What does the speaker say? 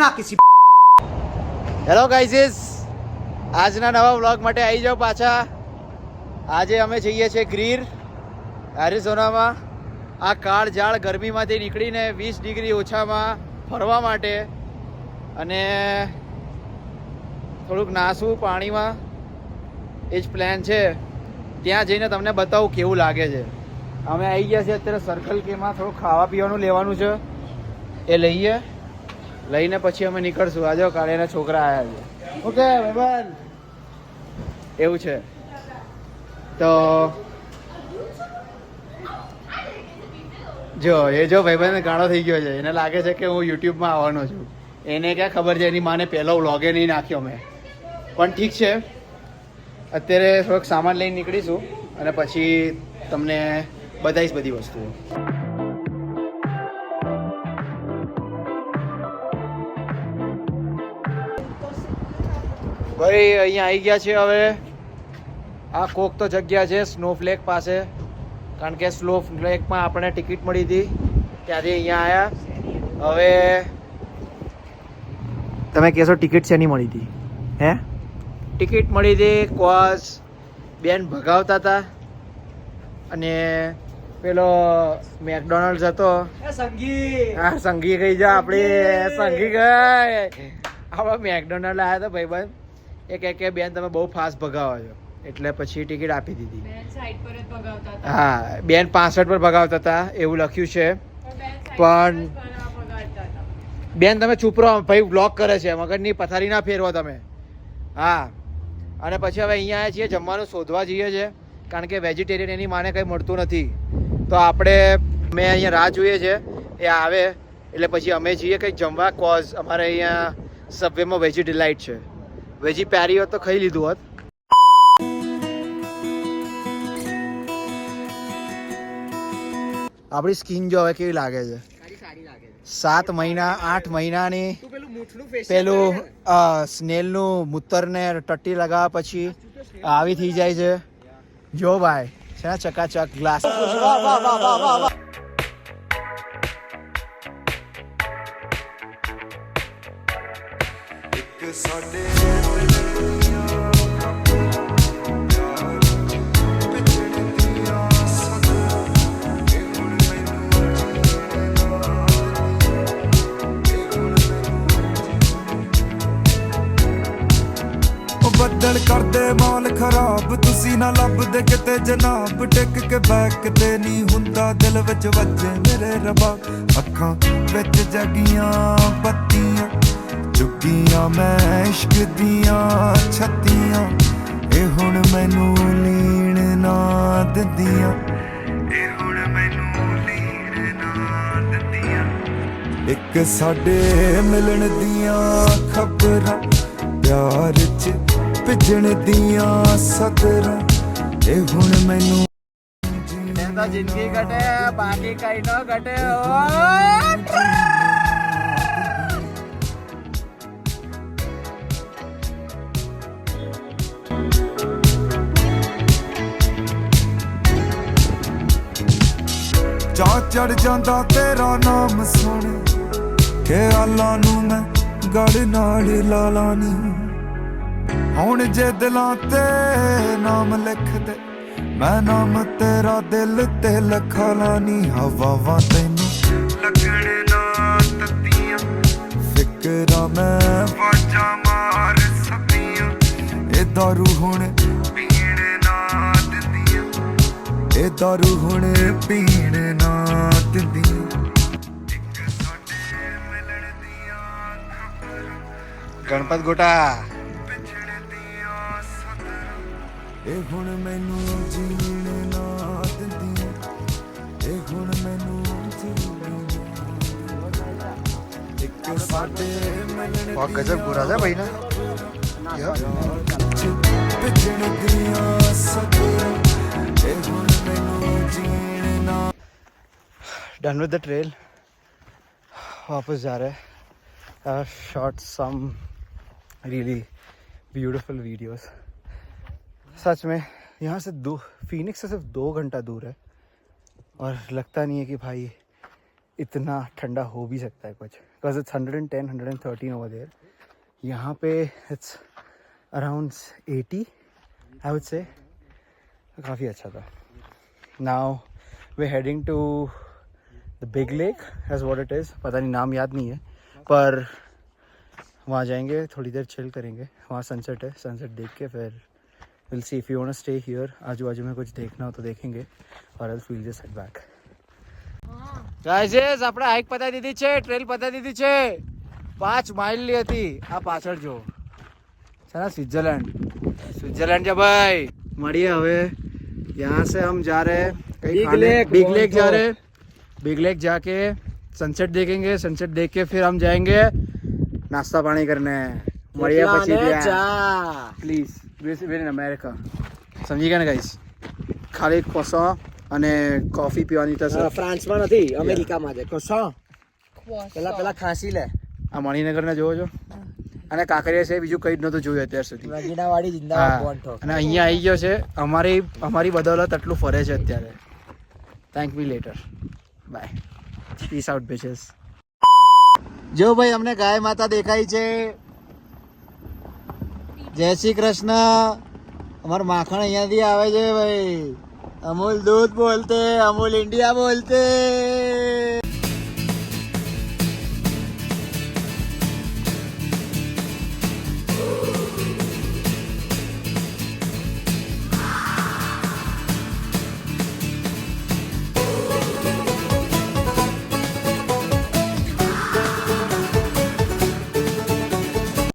ना किसी। હેલો ગાઈઝીસ, આજના નવા વ્લોગ માટે આવી જાઓ પાછા. આજે અમે જઈએ છીએ ગીર એરિઝોનામાં. આ કાળઝાળ ગરમીમાંથી નીકળીને 20 ડિગ્રી ઓછામાં ફરવા માટે અને થોડુંક નાસવું પાણીમાં, એ જ પ્લાન છે. ત્યાં જઈને તમને બતાવું કેવું લાગે છે. અમે આવી ગયા છીએ અત્યારે સર્કલ કેમાં. થોડું ખાવા પીવાનું લેવાનું છે, એ લઈને પછી અમે નીકળશું. આજો કાળીના છોકરા આવ્યા છે. ઓકે ભાઈબંધ, એવું છે. તો જો ભાઈબંધ ગાળો થઈ ગયો છે. એને લાગે છે કે હું યુટ્યુબમાં આવવાનો છું. એને ક્યાં ખબર છે, એની માને પહેલો વ્લોગે નહીં નાખ્યો મેં. પણ ઠીક છે, અત્યારે થોડોક સામાન લઈને નીકળીશું અને પછી તમને બતાવીશ બધી વસ્તુઓ. ભાઈ અહીંયા આવી ગયા છે. હવે આ કોક તો જગ્યા છે સ્નોફ્લેક પાસે, કારણ કે સ્નોફ્લેકમાં આપણે ટિકિટ મળી હતી, ત્યાંથી અહીંયા આવ્યા. હવે તમે કહેશો ટિકિટ શેની મળી હતી? હે, ટિકિટ મળી હતી કોઝ બેન ભગાવતા હતા અને પેલો મેકડોનલ્ડ્સ હતો. હા, સંગી ગઈ જા આપણે, સંગી ગઈ. આપણે મેકડોનલ્ડ આવ્યા હતા ભાઈબંધ. એ કે બેન તમે બહુ ફાસ્ટ ભગાવો છો, એટલે પછી ટિકિટ આપી દીધી. હા, બેન 65 પર ભગાવતા હતા એવું લખ્યું છે. પણ બેન તમે ચૂપ રહો ભાઈ, બ્લોક કરે છે. મગજની પથારી ના ફેરવો તમે. હા, અને પછી હવે અહીંયા આવ્યા છીએ, જમવાનું શોધવા જઈએ છીએ, કારણ કે વેજીટેરિયન એની માને કંઈ મળતું નથી. તો આપણે અહીંયા રાહ જોઈએ છે, એ આવે એટલે પછી અમે જઈએ કંઈક જમવા. કોઝ અમારે અહીંયા સબવેમાં વેજી ડિલાઇટ છે. વેજી પ્યારી હોત તો ખાઈ લીધું હોત. આપણી સ્કિન જો હવે કેવી લાગે છે. 7 મહિના 8 મહિનાની પેલું સ્નેલનું મૂતરને ટટ્ટી લગાવ્યા પછી આવી થઈ જાય છે. જો ભાઈ છે ને ચકાચક ગ્લાસ. ਬੱਦਲ ਕਰਦੇ ਮਾਲ ਖਰਾਬ, ਤੁਸੀਂ ਨਾ ਲੱਭਦੇ ਕਿਤੇ ਜਨਾਬ. ਟਿਕ ਕੇ ਬੈਕ ਤੇ ਨਹੀਂ ਹੁੰਦਾ, ਦਿਲ ਵਿੱਚ ਵੱਜੇ ਮੇਰੇ ਰੱਬਾ. ਅੱਖਾਂ ਵਿੱਚ ਜਗੀਆਂ ਬੱਤੀਆਂ, ਚੁੱਕੀਆਂ ਮੈਂ ਇਸ਼ਕ ਦੀਆਂ ਛੱਤੀਆਂ. ਇਹ ਹੁਣ ਮੈਨੂੰ ਲੀਣ ਨਾ ਦਿੰਦੀਆਂ, ਇਹ ਹੁਣ ਮੈਨੂੰ ਲੀਣ ਨਾ ਦਿੰਦੀਆਂ. ਇੱਕ ਸਾਡੇ ਮਿਲਣ ਦੀਆਂ ਖਬਰਾਂ, ਪਿਆਰ 'ਚ ਭਿੱਜਣ ਦੀਆਂ ਸਦਰਾਂ. ਇਹ ਹੁਣ ਮੈਨੂੰ તો જિંદગી ઘટે બાકી કઈ ન ઘટે. ਚਾਹ ਚੜ ਜਾਂਦਾ ਤੇਰਾ ਨਾਮ ਸੁਣ ਕੇ, ਆਲਾਂ ਨੂੰ ਮੈਂ ਗਲ ਨਾਲ ਲਾ ਲਾਨੀ. ਹੁਣ ਜੇ ਦਿਲਾਂ ਤੇ ਨਾਮ ਲਿਖਦੇ, ਮੈਂ ਨਾਮ ਤੇਰਾ ਦਿਲ ਤੇ ਲਿਖਾ ਲਾਨੀ. ਹਵਾਵਾਂ ਤੈਨੂੰ ਲੱਗਣ ਨਾ ਤੱਤੀਆਂ, ਫਿਕਰਾਂ ਮੈਂ ਵਾਜਾਂ ਮਾਰ ਸਕਦੀਆਂ. ਇਹ ਦਾਰੂ ਹੁਣ ਪੀਣ ਨਾ ਦਿੰਦੀਆਂ, ਇਹ ਦਾਰੂ ਹੁਣ ਪੀਣ ਨਾ ਦਿੰਦੀਆਂ. ਇੱਕ ਸਾਡੇ ਮਿਲਣ ਦੀਆਂ ਖਬਰਾਂ, ગણપત ગોટા. ਇਹ ਹੁਣ ਮੈਨੂੰ ਜੀਣ ਨਾ ਦਿੰਦੀਆਂ, ਇਹ ਹੁਣ ਮੈਨੂੰ ਜੀਣ ਨਾ ਦਿੰਦੀਆਂ. ਇੱਕ ਸਾਡੇ ਮਿਲਣ बहुत गजब गोरा था भाई ना. ਭਿੱਜਣ ਦੀਆਂ ਸਦਰਾਂ. ਇਹ ਹੁਣ ਮੈਨੂੰ ਜੀਣ ਨਾ. Done with the trail. वापस जा रहे हैं. Shot some really beautiful videos. सच में यहाँ से फीनिक्स से सिर्फ 2 घंटा दूर है और लगता नहीं है कि भाई इतना ठंडा हो भी सकता है कुछ, बिकॉज इट्स 110 113 ओवर देयर. यहाँ पे it's around 80 I would say. काफ़ी अच्छा था. Now we heading to the big lake as what it is. पता नहीं, नाम याद नहीं है, पर वहाँ जाएंगे, थोड़ी देर चिल करेंगे. वहाँ सनसेट है, सनसेट देख के फिर will see if you want to stay here. आजू बाजू में कुछ देखना हो तो देखेंगे, और else will just head back. Guys આપણે હાઈક પતાવી દીધી છે, ટ્રેલ પતાવી દીધી છે. 5 માઇલની હતી. આ પાછળ જો છે ને स्विट्जरलैंड जा भाई. મળીએ હવે. यहाँ से हम जा रहे हैं बिग लेक जा रहे हैं. बिग लेक जाके सनसेट देखेंगे. सनसेट देख के फिर हम जाएंगे नाश्ता पानी करने. મળીએ પછી પ્લીઝ વેર ઇન અમેરિકા. સમજી ગયા ને ગાઈસ? ખાલી કોસો અને કોફી પીવાની થશે. ફ્રાન્સમાં નથી, અમેરિકામાં છે. કોસો પેલા ખાંસી લે. આ મણિનગરને જોવો છો, અને કાંકરિયા છે, બીજું કંઈ જ નહોતું જોયું અત્યાર સુધી. રગીનાવાડી જિંદાબાદ બોન્ઠો. અને અહીંયા આવી ગયો છે. અમારી બદૌલત આટલું ફરે છે અત્યારે. Thank me later. Bye. Peace out beaches. જો ભાઈ, અમને ગાય માતા દેખાય છે. જય શ્રી કૃષ્ણ. અમારું માખણ અહીંયાથી આવે છે ભાઈ. અમૂલ દૂધ બોલતે, અમૂલ ઇન્ડિયા બોલતે.